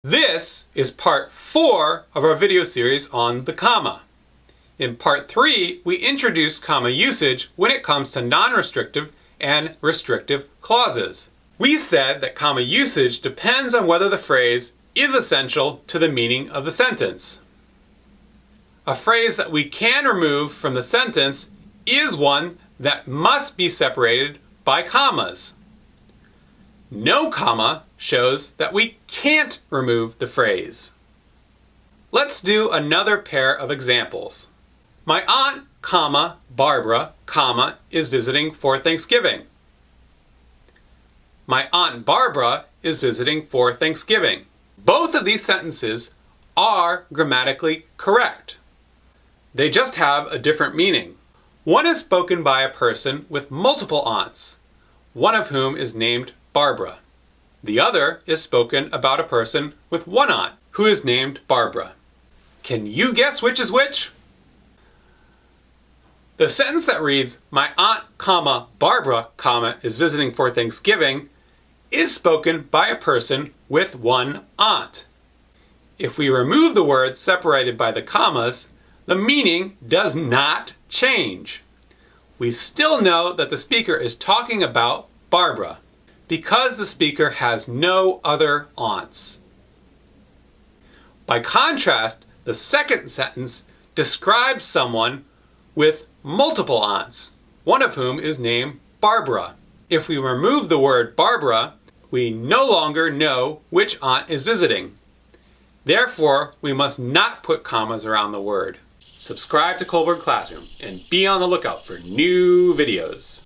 This is part 4 of our video series on the comma. In part 3, we introduce comma usage when it comes to non-restrictive and restrictive clauses. We said that comma usage depends on whether the phrase is essential to the meaning of the sentence. A phrase that we can remove from the sentence is one that must be separated by commas. No comma shows that we can't remove the phrase. Let's do another pair of examples. My aunt, Barbara, is visiting for Thanksgiving. My aunt Barbara is visiting for Thanksgiving. Both of these sentences are grammatically correct. They just have a different meaning. One is spoken by a person with multiple aunts, one of whom is named Barbara. The other is spoken about a person with one aunt, who is named Barbara. Can you guess which is which? The sentence that reads, my aunt, Barbara, is visiting for Thanksgiving, is spoken by a person with one aunt. If we remove the words separated by the commas, the meaning does not change. We still know that the speaker is talking about Barbara, because the speaker has no other aunts. By contrast, the second sentence describes someone with multiple aunts, one of whom is named Barbara. If we remove the word Barbara, we no longer know which aunt is visiting. Therefore, we must not put commas around the word. Subscribe to Colburn Classroom and be on the lookout for new videos.